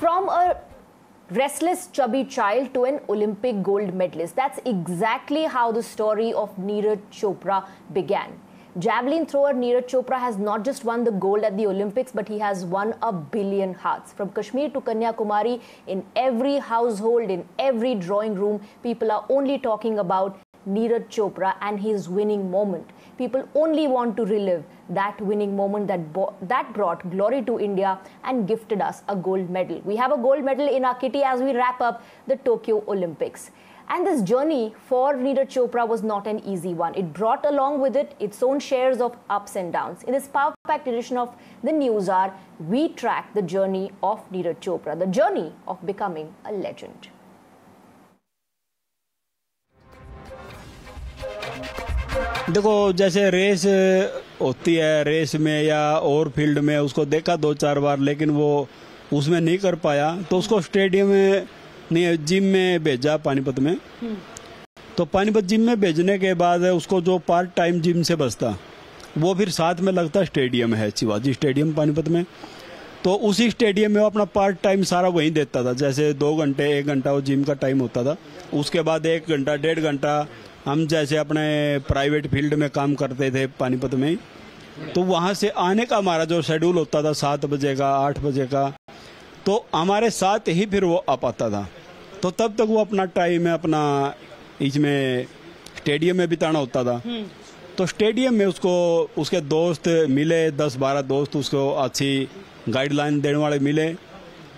From a restless, chubby child to an Olympic gold medalist. That's exactly how the story of Neeraj Chopra began. Javelin thrower Neeraj Chopra has not just won the gold at the Olympics, but he has won 1 billion hearts. From Kashmir to Kanyakumari, in every household, in every drawing room, people are only talking about Neeraj Chopra and his winning moment. People only want to relive that winning moment that brought glory to India and gifted us a gold medal. We have a gold medal in our kitty as we wrap up the Tokyo Olympics. And this journey for Neeraj Chopra was not an easy one. It brought along with it its own shares of ups and downs. In this power-packed edition of the News Hour, we track the journey of Neeraj Chopra, the journey of becoming a legend. देखो, जैसे race होती है, race में या और field में उसको देखा 2-4 बार, लेकिन वो उसमें नहीं कर पाया, तो उसको स्टेडियम में नहीं, जिम में भेजा पानीपत में। तो पानीपत जिम में भेजने के बाद उसको जो पार्ट टाइम जिम से बचता वो फिर साथ में लगता स्टेडियम है, शिवाजी स्टेडियम पानीपत में। तो उसी स्टेडियम में वो अपना पार्ट टाइम सारा वहीं देता था। जैसे 2 घंटे 1 घंटा वो जिम का टाइम होता था, उसके बाद 1 घंटा 1.5 घंटा हम जैसे अपने प्राइवेट फील्ड में काम करते थे पानीपत में। तो वहाँ से आने का हमारा जो शेड्यूल होता था 7 बजे का 8 बजे का, तो हमारे साथ ही फिर वो आ पाता था। तो तब तक वो अपना टाइम है अपना इसमें स्टेडियम में बिताना होता था। तो स्टेडियम में उसको उसके दोस्त मिले, 10-12 दोस्त उसको अच्छी गाइडलाइन देने वाले मिले।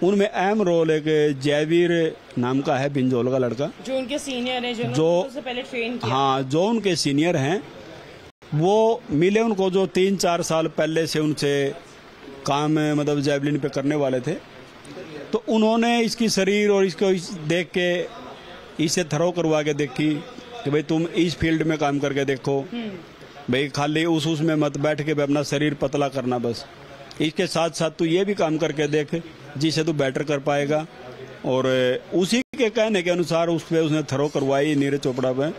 उनमें अहम रोल एक जयवीर नाम का है, बिंजोल का लड़का, जो उनके सीनियर है, जो उससे पहले ट्रेन किया। हाँ, जो उनके सीनियर हैं वो मिले उनको, जो 3-4 साल पहले से उनसे काम मतलब जैवलिन पे करने वाले थे। तो उन्होंने इसकी शरीर और इसको देख के इसे थरो करवा के देखी कि भाई तुम इस फील्ड में काम करके देखो, भाई खाली उसमें मत बैठ के अपना शरीर पतला करना, बस इसके साथ साथ तू ये भी काम करके देख जिसे तू बेटर कर पाएगा। और उसी के कहने के अनुसार उस पर उसने थरो करवाई नीरज चोपड़ा पे,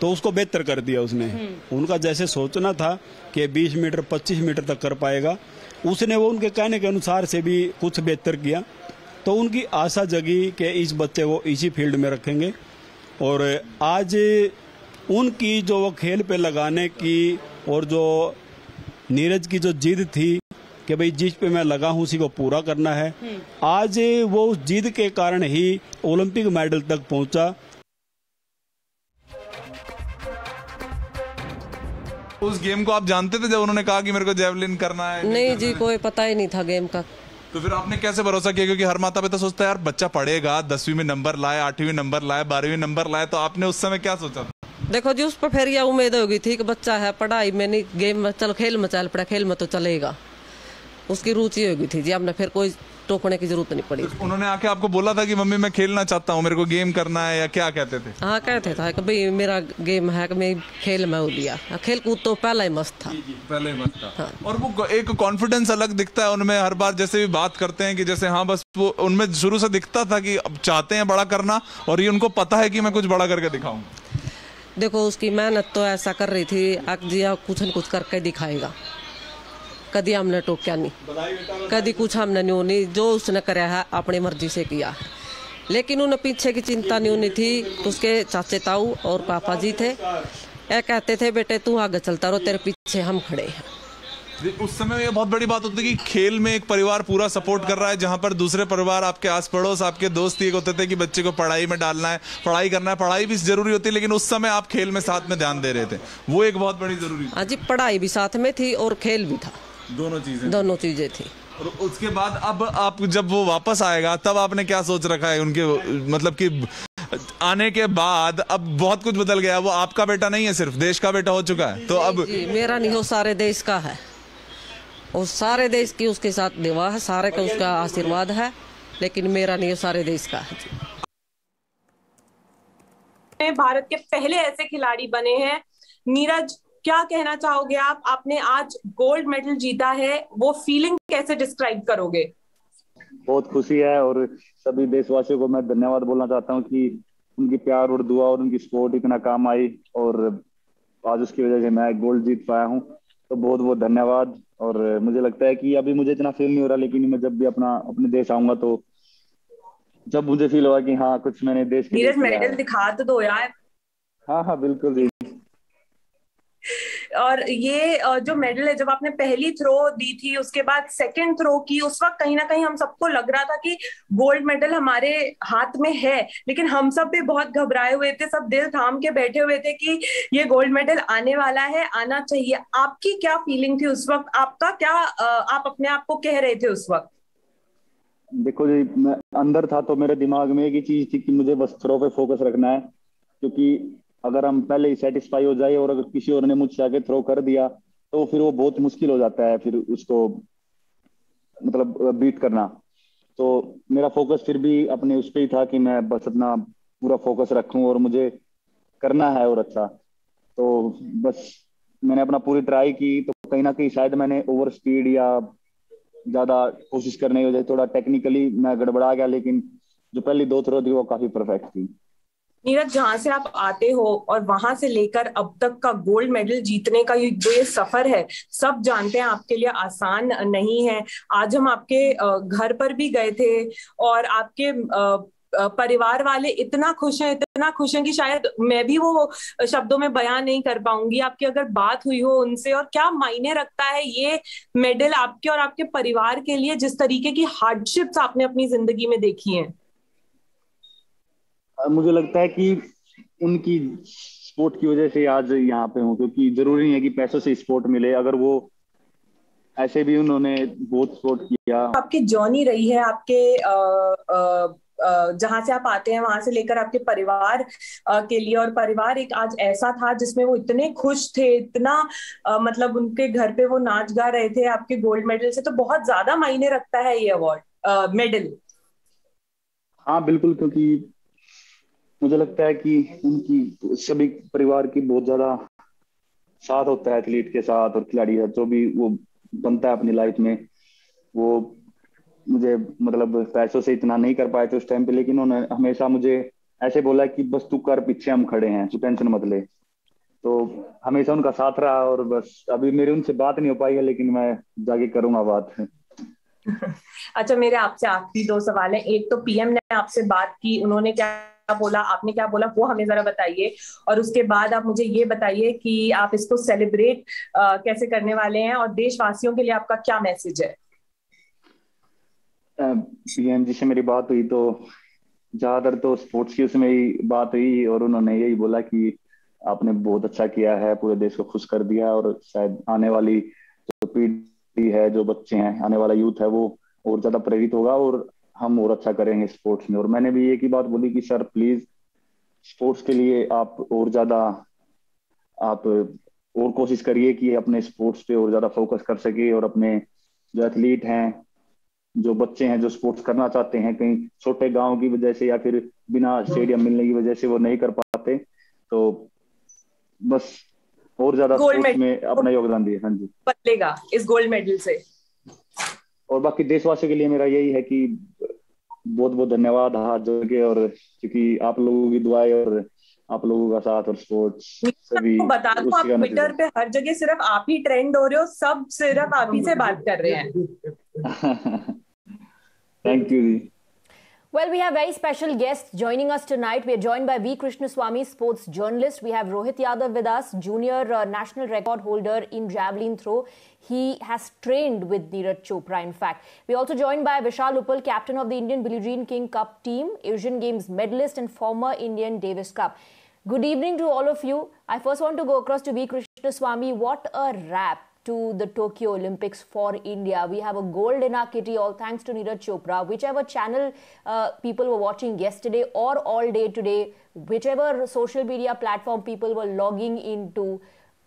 तो उसको बेहतर कर दिया उसने। उनका जैसे सोचना था कि 20 मीटर 25 मीटर तक कर पाएगा, उसने वो उनके कहने के अनुसार से भी कुछ बेहतर किया। तो उनकी आशा जगी कि इस बच्चे को इसी फील्ड में रखेंगे। और आज उनकी जो वो खेल पे लगाने की और जो नीरज की जो जिद थी कि भाई जिस पे मैं लगा हूं उसी को पूरा करना है, आज वो उस जिद के कारण ही ओलंपिक मेडल तक पहुंचा। उस गेम को आप जानते थे जब उन्होंने कहा कि मेरे को जेवलिन करना है? नहीं जी, कोई पता ही नहीं था गेम का। तो फिर आपने कैसे भरोसा किया? क्योंकि हर माता पिता सोचता है यार बच्चा पढ़ेगा, 10वीं में नंबर लाए, 8वीं नंबर लाए, 12वीं नंबर लाए, तो आपने उस समय क्या सोचा था? देखो जी, उस पर फिर यह उम्मीद होगी थी कि बच्चा है, पढ़ाई में नहीं, गेम में, चलो खेल में चल पड़ा, खेल में तो चलेगा, उसकी रुचि होगी थी जी। हमने फिर कोई टोकने की जरूरत नहीं पड़ी। उन्होंने आके आपको बोला था कि मम्मी मैं खेलना चाहता हूँ, मेरे को गेम करना है, या क्या कहते थे? हाँ, कहते था कि भाई मेरा गेम है कि मैं खेल में हो लिया। खेल कूद तो पहला ही मस्त था, पहले ही मस्त था। हाँ। और वो एक कॉन्फिडेंस अलग दिखता है उनमें, हर बार जैसे भी बात करते हैं कि जैसे हाँ बस वो उनमें शुरू से दिखता था कि अब चाहते हैं बड़ा करना, और ये उनको पता है कि मैं कुछ बड़ा करके दिखाऊंगा। देखो, उसकी मेहनत तो ऐसा कर रही थी, अगजिया कुछ न कुछ करके दिखाएगा। कभी हमने टोक्या नहीं, कभी कुछ हमने नहीं, जो उसने कराया है अपनी मर्जी से किया। लेकिन उन्हें पीछे की चिंता नहीं होनी थी। तो उसके चाचे ताऊ और पापा जी थे, ये कहते थे बेटे तू आगे चलता रहो, तेरे पीछे हम खड़े हैं। उस समय ये बहुत बड़ी बात होती है कि खेल में एक परिवार पूरा सपोर्ट कर रहा है, जहां पर दूसरे परिवार, आपके आस पड़ोस, आपके दोस्त ये होते थे कि बच्चे को पढ़ाई में डालना है, पढ़ाई करना है, पढ़ाई भी जरूरी होती है, लेकिन उस समय आप खेल में साथ में ध्यान दे रहे थे, वो एक बहुत बड़ी जरूरी। हाँ जी, पढ़ाई भी साथ में थी और खेल भी था, दोनों चीजें थी। और उसके बाद अब आप जब वो वापस आएगा तब आपने क्या सोच रखा है उनके, मतलब कि आने के बाद अब बहुत कुछ बदल गया, वो आपका बेटा नहीं है, सिर्फ देश का बेटा हो चुका है। तो अब मेरा नहीं, वो सारे देश का है, और सारे देश की उसके साथ देवा है, सारे का उसका आशीर्वाद है, लेकिन मेरा नहीं, सारे देश का है। भारत के पहले ऐसे खिलाड़ी बने हैं। नीरज, क्या कहना चाहोगे आप? आपने आज गोल्ड मेडल जीता है, वो फीलिंग कैसे डिस्क्राइब करोगे? बहुत खुशी है, और सभी देशवासियों को मैं धन्यवाद बोलना चाहता हूं कि उनकी प्यार और दुआ और उनकी सपोर्ट इतना काम आई, और आज उसकी वजह से मैं गोल्ड जीत पाया हूं। तो बहुत बहुत धन्यवाद। और मुझे लगता है कि अभी मुझे इतना फील नहीं हो रहा, लेकिन मैं जब भी अपने देश आऊंगा तो जब मुझे फील हुआ कि हाँ कुछ मैंने देश के लिए नीरज किया मेडल है। दिखा तो दो यार। हाँ हाँ बिल्कुल जी। और ये जो मेडल है, जब आपने पहली थ्रो दी थी, उसके बाद सेकंड थ्रो की, उस वक्त कहीं ना कहीं हम सबको लग रहा था कि गोल्ड मेडल हमारे हाथ में है, लेकिन हम सब भी बहुत घबराए हुए थे, सब दिल थाम के बैठे हुए थे कि ये गोल्ड मेडल आने वाला है, आना चाहिए। आपकी क्या फीलिंग थी उस वक्त? आपका क्या आप अपने आप को कह रहे थे उस वक्त? देखो जी, मैं अंदर था तो मेरे दिमाग में एक ही चीज थी कि मुझे बस थ्रो पे फोकस रखना है, क्योंकि अगर हम पहले ही सेटिस्फाई हो जाए और अगर किसी और ने मुझसे आगे थ्रो कर दिया तो फिर वो बहुत मुश्किल हो जाता है फिर उसको मतलब बीट करना। तो मेरा फोकस फिर भी अपने उस पर ही था कि मैं बस अपना पूरा फोकस रखूं और मुझे करना है और अच्छा। तो बस मैंने अपना पूरी ट्राई की, तो कहीं ना कहीं शायद मैंने ओवर स्पीड या ज्यादा कोशिश करने की वजह से थोड़ा टेक्निकली मैं गड़बड़ा गया, लेकिन जो पहली दो थ्रो थी वो काफी परफेक्ट थी। नीरज, जहां से आप आते हो और वहां से लेकर अब तक का गोल्ड मेडल जीतने का जो ये सफर है, सब जानते हैं आपके लिए आसान नहीं है। आज हम आपके घर पर भी गए थे और आपके परिवार वाले इतना खुश हैं कि शायद मैं भी वो शब्दों में बयान नहीं कर पाऊंगी। आपकी अगर बात हुई हो उनसे, और क्या मायने रखता है ये मेडल आपके और आपके परिवार के लिए, जिस तरीके की हार्डशिप्स आपने अपनी जिंदगी में देखी हैं? मुझे लगता है कि उनकी स्पोर्ट की वजह से आज यहाँ पे हूँ, क्योंकि जरूरी नहीं है कि पैसों से स्पोर्ट मिले, अगर वो ऐसे भी उन्होंने बहुत सपोर्ट किया। आपकी जर्नी रही है, आपके जहां से आप आते हैं वहां से लेकर आपके परिवार के लिए, और परिवार एक आज ऐसा था जिसमें वो इतने खुश थे, इतना मतलब उनके घर पे वो नाच गा रहे थे आपके गोल्ड मेडल से, तो बहुत ज्यादा मायने रखता है ये अवार्ड, मेडल। हाँ बिल्कुल, क्योंकि मुझे लगता है कि उनकी सभी परिवार की बहुत ज्यादा साथ होता है एथलीट के साथ, और खिलाड़ी है जो भी वो बनता है अपनी लाइफ में। वो मुझे मतलब पैसों से इतना नहीं कर पाए थे उस टाइम पे, लेकिन उन्होंने हमेशा मुझे ऐसे बोला कि बस तू कर, पीछे हम खड़े हैं, तू टेंशन मत ले। तो हमेशा उनका साथ रहा, और बस अभी मेरी उनसे बात नहीं हो पाई है, लेकिन मैं जाके करूंगा बात। अच्छा, मेरे आपसे आखिरी दो सवाल हैं। एक तो पीएम ने आपसे बात की, उन्होंने क्या बोला, आपने क्या बोला, वो हमें जरा बताइए। और उसके बाद आप मुझे ये बताइए कि आप इसको सेलिब्रेट कैसे करने वाले हैं, और देशवासियों के लिए आपका क्या मैसेज है? पीएम जी से मेरी बात हुई तो ज्यादातर तो स्पोर्ट्स की उसमें ही बात हुई, और उन्होंने यही बोला कि आपने बहुत अच्छा किया है, पूरे देश को खुश कर दिया, और शायद आने वाली जो पीढ़ी है, जो बच्चे हैं, आने वाला यूथ है, वो और ज्यादा प्रेरित होगा और हम और अच्छा करेंगे स्पोर्ट्स में। और मैंने भी एक ही बात बोली कि सर प्लीज स्पोर्ट्स के लिए आप और ज्यादा आप और कोशिश करिए कि अपने स्पोर्ट्स पे और ज्यादा फोकस कर सके, और अपने जो एथलीट हैं, जो बच्चे हैं जो स्पोर्ट्स करना चाहते हैं, कहीं छोटे गांव की वजह से या फिर बिना स्टेडियम मिलने की वजह से वो नहीं कर पाते, तो बस और ज्यादा गोल्ड स्पोर्ट्स में मेडल अपना योगदान दिए। हाँ जी। बदलेगा इस गोल्ड मेडल से। और बाकी देशवासियों के लिए मेरा यही है कि बहुत बहुत धन्यवाद हाथ जोड़ के, और क्योंकि आप लोगों की दुआएं और आप लोगों का साथ और स्पोर्ट्स सभी आपको बता दूं, आप उसी का ट्विटर नतीजा पे हर जगह सिर्फ आप ही ट्रेंड हो रहे हो, सब सिर्फ आप ही से बात कर रहे हैं। Thank you ji. Well, we have very special guests joining us tonight. We are joined by V. Krishnaswamy, sports journalist. We have Rohit Yadav with us, junior national record holder in javelin throw. He has trained with Neeraj Chopra, in fact. We are also joined by Vishal Uppal, captain of the Indian Billie Jean King Cup team, Asian Games medalist and former Indian Davis Cup. Good evening to all of you. I first want to go across to V. Krishnaswamy. What a wrap to the Tokyo Olympics for India. We have a gold in our kitty, all thanks to Neeraj Chopra. Whichever channel people were watching yesterday or all day today, whichever social media platform people were logging into,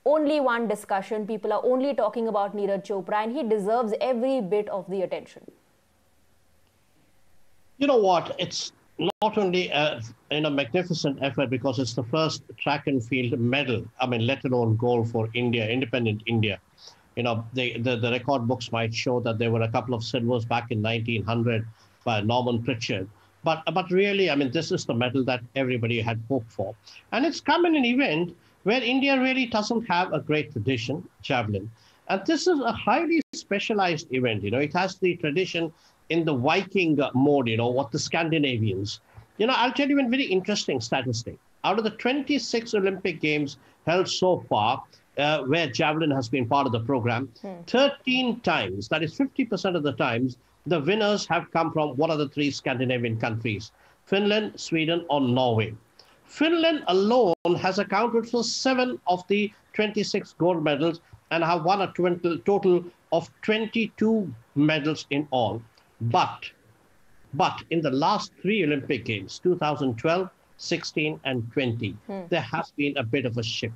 only one discussion. People are only talking about Neeraj Chopra, and he deserves every bit of the attention. You know what? It's not only a magnificent effort because it's the first track and field medal, I mean, let alone gold for India, independent India. You know, the record books might show that there were a couple of silvers back in 1900 by Norman Pritchard. But really, I mean, this is the medal that everybody had hoped for. And it's come in an event where India really doesn't have a great tradition, javelin. And this is a highly specialized event. You know, it has the tradition in the Viking mode, what the Scandinavians. I'll tell you a very interesting statistic. Out of the 26 Olympic Games held so far, where javelin has been part of the program, 13 times, that is 50% of the times, the winners have come from one of the 3 Scandinavian countries, Finland, Sweden, or Norway. Finland alone has accounted for 7 of the 26 gold medals and have won a total of 22 medals in all. But in the last 3 Olympic Games, 2012, 16, and 20, there has been a bit of a shift.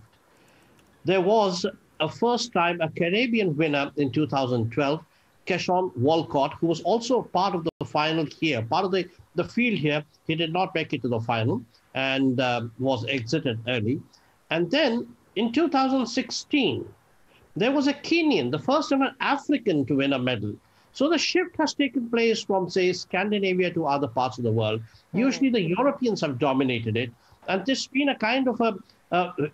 There was a first time a Caribbean winner in 2012, Keshawn Walcott, who was also part of the final here, part of the field here. He did not make it to the final and was exited early. And then in 2016, there was a Kenyan, the first ever African to win a medal. So the shift has taken place from, say, Scandinavia to other parts of the world. Usually the Europeans have dominated it. And this has been a kind of a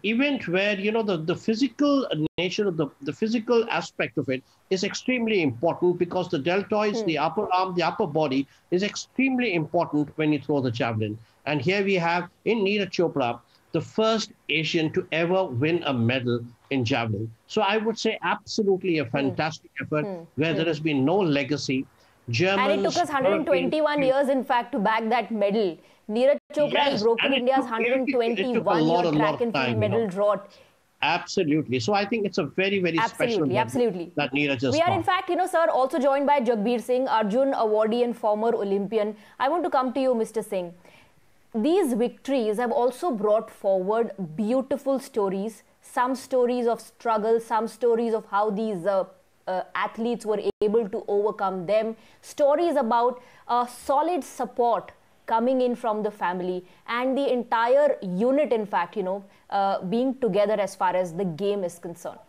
event where, the physical nature of the physical aspect of it is extremely important, because the deltoids, the upper arm, the upper body is extremely important when you throw the javelin. And here we have in Neeraj Chopra, the first Asian to ever win a medal in javelin. So I would say absolutely a fantastic effort where there has been no legacy. Germans, and it took us 121 years, in fact, to bag that medal. Neeraj Chopra has broken India's 121-year track and field medal drought. Absolutely. So I think it's a very, very special Absolutely. that Neeraj has We are, in fact, sir, also joined by Jagbir Singh, Arjun awardee and former Olympian. I want to come to you, Mr. Singh. These victories have also brought forward beautiful stories, some stories of struggle, some stories of how these athletes were able to overcome them, stories about solid support coming in from the family and the entire unit, in fact, being together as far as the game is concerned.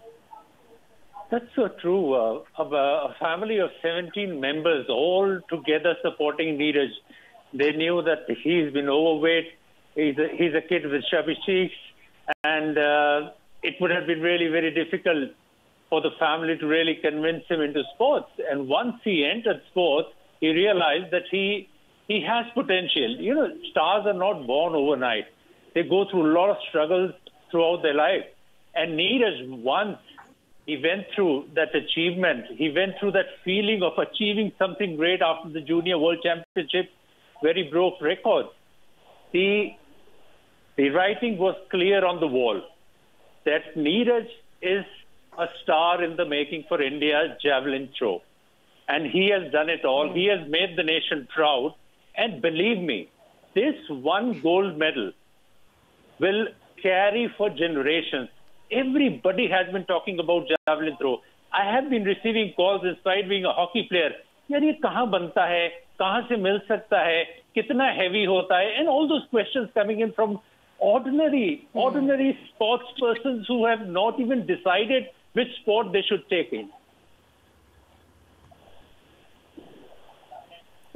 That's so true. A family of 17 members all together supporting Neeraj. They knew that he's been overweight, he's a kid with chubby cheeks, and it would have been really very difficult for the family to really convince him into sports. And once he entered sports, he realized that he has potential. Stars are not born overnight. They go through a lot of struggles throughout their life. And Neeraj, once he went through that achievement, he went through that feeling of achieving something great after the Junior World Championship, where he broke records. The writing was clear on the wall that Neeraj is a star in the making for India's javelin throw. And he has done it all. He has made the nation proud. And believe me, this one gold medal will carry for generations. Everybody has been talking about javelin throw. I have been receiving calls despite being a hockey player. यार ये कहाँ बनता है, कहाँ से मिल सकता है, कितना heavy होता है, and all those questions coming in from ordinary sports persons who have not even decided which sport they should take in.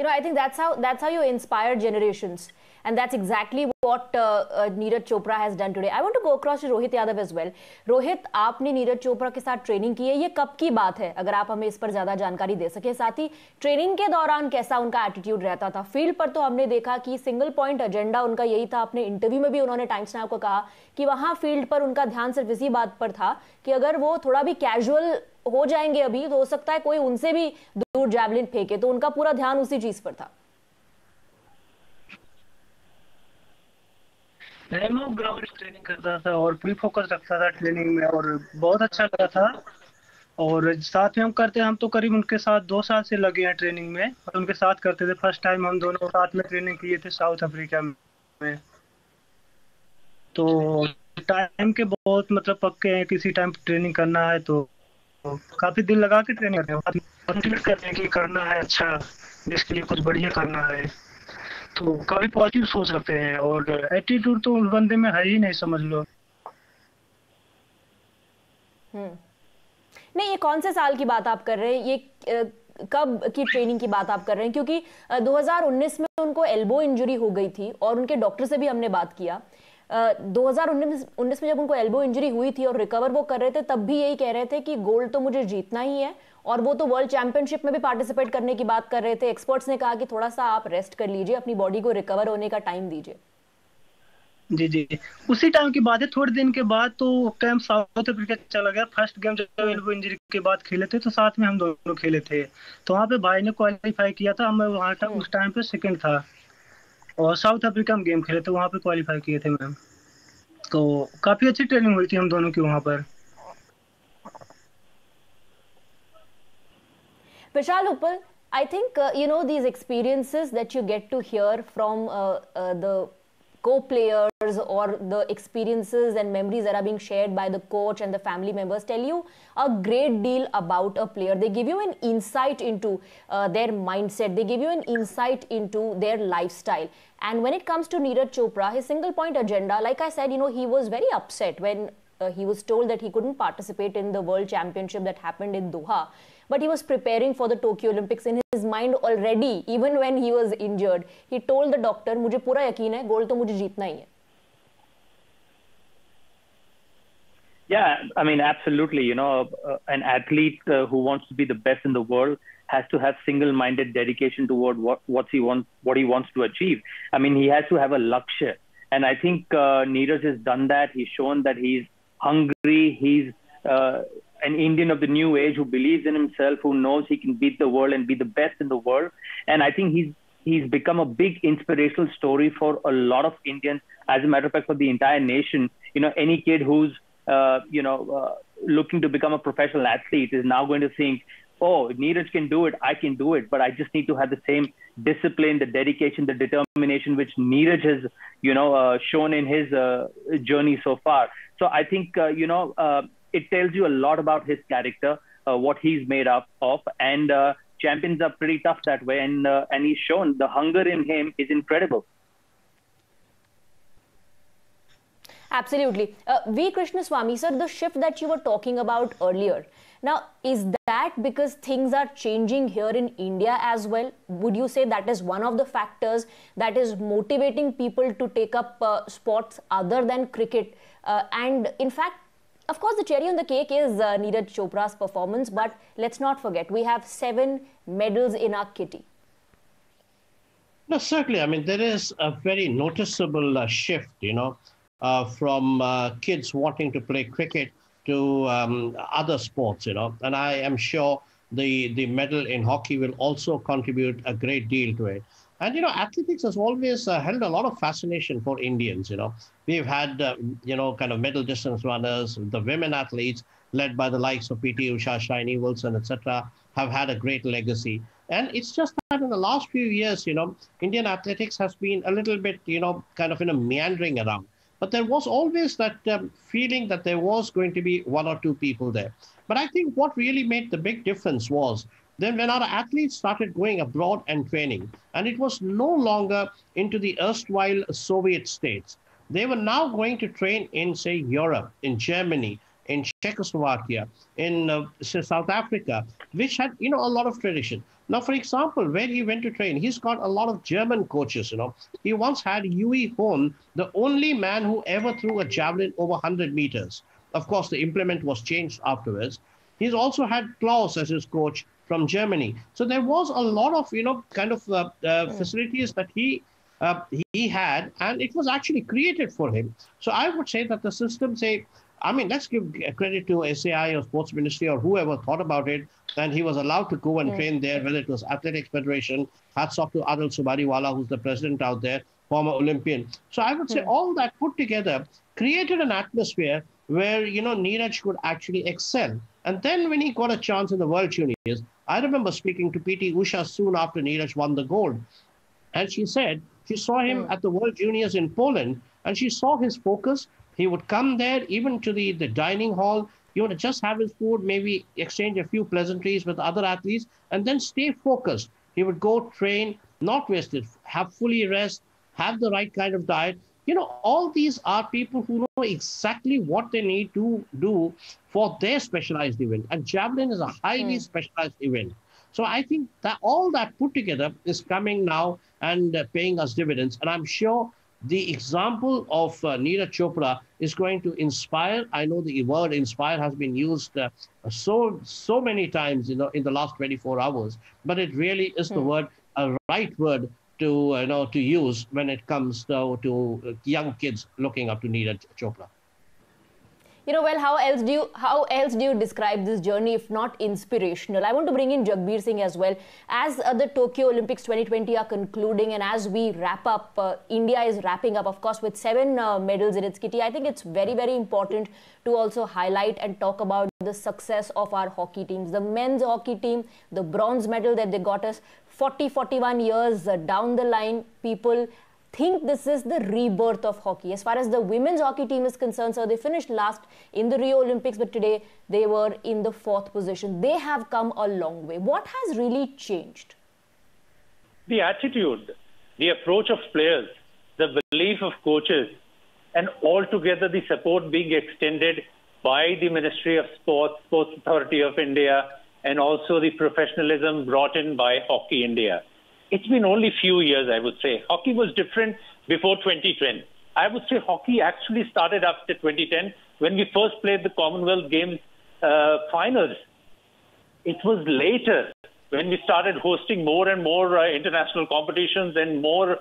I think that's how you inspire generations, and that's exactly what Neeraj Chopra has done today. I want to go across to Rohit Yadav as well. Rohit, आपने नीरज चोपड़ा के साथ training की है, ये कब की बात है? अगर आप हमें इस पर ज्यादा जानकारी दे सके, साथ ही ट्रेनिंग के दौरान कैसा उनका एटीट्यूड रहता था? फील्ड पर तो हमने देखा कि सिंगल पॉइंट एजेंडा उनका यही था. अपने इंटरव्यू में भी उन्होंने टाइम्स नाउ को कहा कि वहां फील्ड पर उनका ध्यान सिर्फ इसी बात पर था कि अगर वो थोड़ा भी कैजुअल हो जाएंगे अभी तो हो सकता है कोई उनसे भी दूर जैवलिन फेंके, तो उनका पूरा ध्यान उसी चीज पर था. मैं ग्राउंड ट्रेनिंग करता था और पूरी फोकस रखता था ट्रेनिंग में, और बहुत अच्छा लगा था. और साथ में हम तो करीब उनके साथ 2 साल से लगे हैं ट्रेनिंग में, और उनके साथ करते थे. फर्स्ट टाइम हम दोनों साथ में ट्रेनिंग किए थे साउथ अफ्रीका में. तो टाइम के बहुत पक्के हैं, किसी टाइम ट्रेनिंग करना है तो काफी दिल लगा के ट्रेनिंग करते हैं कि करना है अच्छा, जिसके लिए कुछ बढ़िया करना है, तो काफी पॉजिटिव सोच रखते हैं. और एटीट्यूड तो उस बंदे में है ही नहीं, समझ लो. नहीं, ये कौन से साल की बात आप कर रहे हैं? ये कब की ट्रेनिंग की बात आप कर रहे हैं? क्योंकि 2019 में उनको एल्बो इंजरी हो गई थी और उनके डॉक्टर से भी हमने बात किया. 2019 में जब उनको एल्बो इंजरी हुई थी और रिकवर वो कर रहे थे, तब भी यही कह रहे थे कि गोल्ड तो मुझे जीतना ही है और वो तो वर्ल्ड चैंपियनशिप में भी पार्टिसिपेट करने की बात कर रहे थे। एक्सपर्ट्स ने कहा कि थोड़ा सा आप रेस्ट कर लीजिए, अपनी बॉडी को रिकवर होने का टाइम दीजिए। जी जी, उसी टाइम की बात है। थोड़े दिन के बाद तो कैंप साउथ अफ्रीका चला गया। फर्स्ट गेम जब एल्बो इंजरी के बाद खेले थे तो साथ में हम दोनों खेले थे, तो वहाँ पे भाई ने क्वालिफाई किया था, मैं वहाँ उस टाइम पे सेकंड था, और साउथ अफ्रीका में गेम खेले थे, वहाँ पे क्वालिफाई किए थे मैम। तो काफी अच्छी ट्रेनिंग हुई थी हम दोनों की वहाँ पर। Vishal Uppal, I think these experiences that you get to hear from the co-players, or the experiences and memories that are being shared by the coach and the family members, tell you a great deal about a player. They give you an insight into their mindset. They give you an insight into their lifestyle. And when it comes to Neeraj Chopra, his single point agenda, like I said, he was very upset when he was told that he couldn't participate in the World Championship that happened in Doha. But he was preparing for the Tokyo Olympics in his mind already, even when he was injured. He told the doctor, मुझे पूरा यकीन है, gold तो मुझे जीतना ही है. Yeah, I mean, absolutely. An athlete who wants to be the best in the world has to have single-minded dedication toward what he wants to achieve. I mean, he has to have a lakshya. And I think Neeraj has done that. He's shown that he's hungry. He's an Indian of the new age who believes in himself, who knows he can beat the world and be the best in the world. And I think he's become a big inspirational story for a lot of Indians. As a matter of fact, for the entire nation. Any kid who's looking to become a professional athlete is now going to think, oh, Neeraj can do it, I can do it, but I just need to have the same discipline, the dedication, the determination which Neeraj has, shown in his journey so far. So I think, it tells you a lot about his character, what he's made up of, and champions are pretty tough that way, and he's shown the hunger in him is incredible. Absolutely. V. Krishnaswamy, sir, the shift that you were talking about earlier, now, is that because things are changing here in India as well? Would you say that is one of the factors that is motivating people to take up sports other than cricket? And in fact, of course, the cherry on the cake is Neeraj Chopra's performance, but let's not forget, we have 7 medals in our kitty. No, certainly. I mean, there is a very noticeable shift, from kids wanting to play cricket to other sports, and I am sure the medal in hockey will also contribute a great deal to it. And, athletics has always held a lot of fascination for Indians, We've had, kind of middle distance runners, the women athletes led by the likes of P.T. Usha, Shiny Wilson, etc., have had a great legacy. And it's just that in the last few years, Indian athletics has been a little bit, kind of meandering around. But there was always that feeling that there was going to be 1 or 2 people there. But I think what really made the big difference was then when our athletes started going abroad and training, and it was no longer into the erstwhile Soviet states. They were now going to train in, say, Europe, in Germany, in Czechoslovakia, in South Africa, which had, a lot of tradition. Now, for example, where he went to train, he's got a lot of German coaches, He once had Yui Hohn, the only man who ever threw a javelin over 100 meters. Of course, the implement was changed afterwards. He's also had Klaus as his coach from Germany. So there was a lot of, facilities that he had, and it was actually created for him. So I would say that the system, let's give credit to SAI or Sports Ministry or whoever thought about it, and he was allowed to go and train there, whether it was Athletics Federation, hats off to Adil Subariwala, who's the president out there, former Olympian. So I would say all that put together created an atmosphere where, Neeraj could actually excel. And then when he got a chance in the World Juniors, I remember speaking to P.T. Usha soon after Neeraj won the gold. And she said she saw him at the World Juniors in Poland, and she saw his focus. He would come there, even to the dining hall. He would just have his food, maybe exchange a few pleasantries with other athletes, and then stay focused. He would go train, not waste it, have fully rest, have the right kind of diet. All these are people who know exactly what they need to do for their specialized event. And javelin is a highly specialized event. So I think that all that put together is coming now and paying us dividends. And I'm sure the example of Neeraj Chopra is going to inspire. I know the word inspire has been used so many times, in the last 24 hours, but it really is the word, a right word to use when it comes to young kids looking up to Neeraj Chopra. Well, how else do you describe this journey if not inspirational? I want to bring in Jagbir Singh as well. As the Tokyo Olympics 2020 are concluding, and as we wrap up, India is wrapping up, of course, with 7 medals in its kitty. I think it's very, very important to also highlight and talk about the success of our hockey teams. The men's hockey team, the bronze medal that they got us 41 years down the line, people think this is the rebirth of hockey. As far as the women's hockey team is concerned, so they finished last in the Rio Olympics, but today they were in the 4th position. They have come a long way. What has really changed? The attitude, the approach of players, the belief of coaches, and altogether the support being extended by the Ministry of Sports, Sports Authority of India, and also the professionalism brought in by Hockey India. It's been only a few years, I would say. Hockey was different before 2010. I would say hockey actually started after 2010 when we first played the Commonwealth Games finals. It was later when we started hosting more and more international competitions and more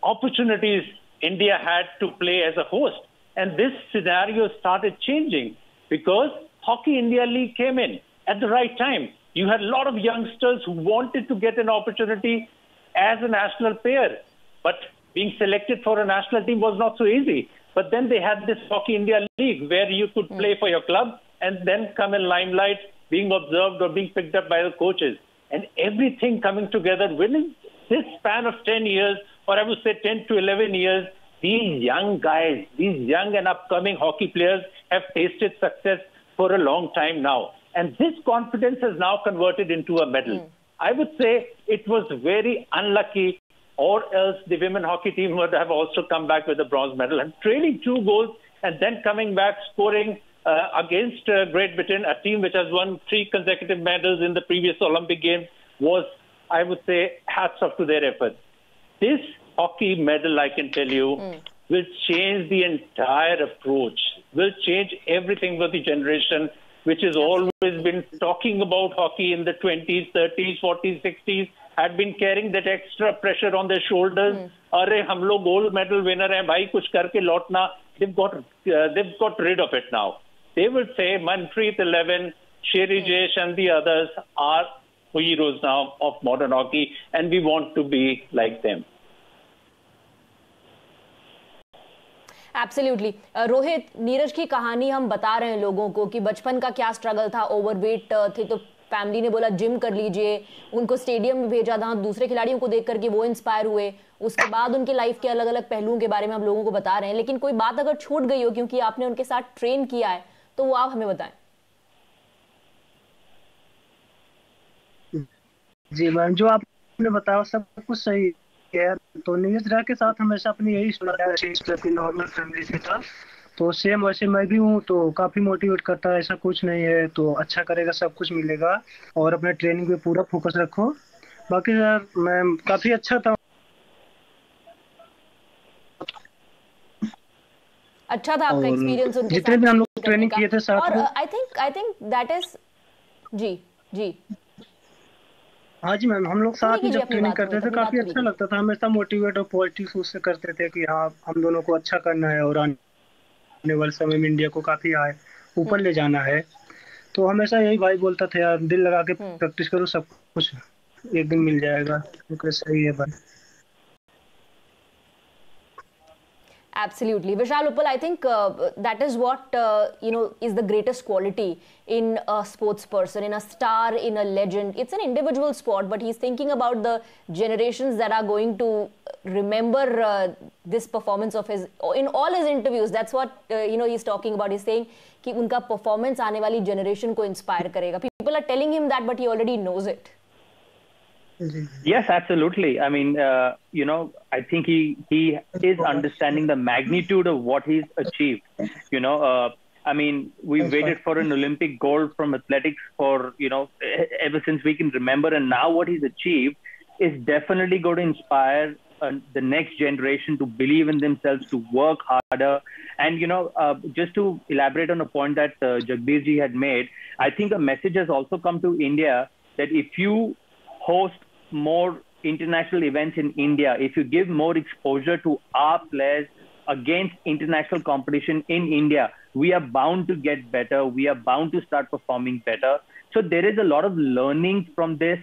opportunities India had to play as a host. And this scenario started changing because Hockey India League came in at the right time. You had a lot of youngsters who wanted to get an opportunity as a national player, but being selected for a national team was not so easy. But then they had this Hockey India League where you could play for your club and then come in limelight, being observed or being picked up by the coaches. And everything coming together within this span of 10 years, or I would say 10 to 11 years, these young guys, these young and upcoming hockey players have tasted success for a long time now. And this confidence has now converted into a medal. I would say it was very unlucky, or else the women hockey team would have also come back with a bronze medal. And trailing 2 goals and then coming back, scoring against Great Britain, a team which has won 3 consecutive medals in the previous Olympic Games, was, I would say, hats off to their efforts. This hockey medal, I can tell you, will change the entire approach, will change everything for the generation which has always been talking about hockey in the 20s, 30s, 40s, 60s, had been carrying that extra pressure on their shoulders. Arre, hum log gold medal winner hai, bhai, kuch karke lautna. They've got rid of it now. They will say Manpreet 11, Sherry Jayesh and the others are heroes now of modern hockey, and we want to be like them. Absolutely Rohit, Neeraj की कहानी हम बता रहे हैं लोगों को कि बचपन का क्या स्ट्रगल था, ओवरवेट थे तो फैमिली ने बोला जिम कर लीजिए, उनको स्टेडियम में भेजा था, दूसरे खिलाड़ियों को देख करके वो इंस्पायर हुए, उसके बाद उनके लाइफ के अलग अलग पहलुओं के बारे में हम लोगों को बता रहे हैं. लेकिन कोई बात अगर छूट गई हो क्योंकि आपने उनके साथ ट्रेन किया है तो वो आप हमें बताएं. जी मैम, जो आपने बताया सब कुछ सही है. तो नीरज के साथ हमेशा अपनी यही स्टोरी नॉर्मल फैमिली से था, तो सेम वैसे मैं भी हूँ, तो काफी मोटिवेट करता है. ऐसा कुछ नहीं है, तो अच्छा करेगा, सब कुछ मिलेगा, और अपने ट्रेनिंग पे पूरा फोकस रखो. बाकी यार मैं काफी अच्छा था. अच्छा था आपका एक्सपीरियंस उनके जितने भी हम लोग ट्रेनिंग किए थे साथ में. और आई थिंक दैट इज जी हाँ जी मैम, हम लोग साथ में जब ट्रेनिंग करते थे काफी अच्छा लगता था. हमेशा मोटिवेट और पॉजिटिव उससे करते थे कि हाँ हम दोनों को अच्छा करना है और आने वाले समय में इंडिया को काफी ऊपर ले जाना है. तो हमेशा यही भाई बोलता था यार दिल लगा के प्रैक्टिस करो, सब कुछ एक दिन मिल जाएगा. तो सही है भाई. Absolutely. Vishal Uppal, I think that is what, is the greatest quality in a sports person, in a star, in a legend. It's an individual sport, but he's thinking about the generations that are going to remember this performance of his, in all his interviews. That's what, he's talking about. He's saying कि उनका performance आने वाली generation को inspire करेगा. People are telling him that, but he already knows it. Yes, absolutely. I mean, I think he is understanding the magnitude of what he's achieved. I mean, we waited for an Olympic gold from athletics for, ever since we can remember. And now what he's achieved is definitely going to inspire the next generation to believe in themselves, to work harder. And, just to elaborate on a point that Jagdish ji had made, I think a message has also come to India that if you host more international events in India, if you give more exposure to our players against international competition in India, we are bound to get better. We are bound to start performing better. So there is a lot of learning from this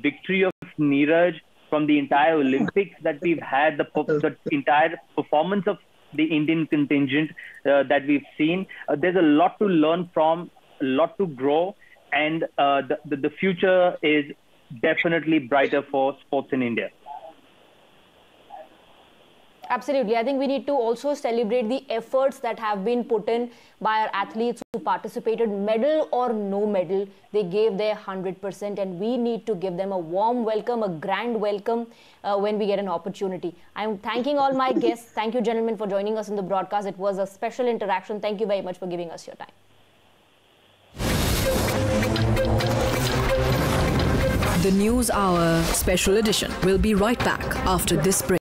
victory of Neeraj, from the entire Olympics that we've had, the entire performance of the Indian contingent that we've seen. There's a lot to learn from, a lot to grow, and the future is definitely brighter for sports in India. Absolutely. I think we need to also celebrate the efforts that have been put in by our athletes who participated, medal or no medal. They gave their 100%, and we need to give them a warm welcome, a grand welcome when we get an opportunity. I'm thanking all my guests. Thank you, gentlemen, for joining us in the broadcast. It was a special interaction. Thank you very much for giving us your time. The News Hour Special Edition will be right back after this break.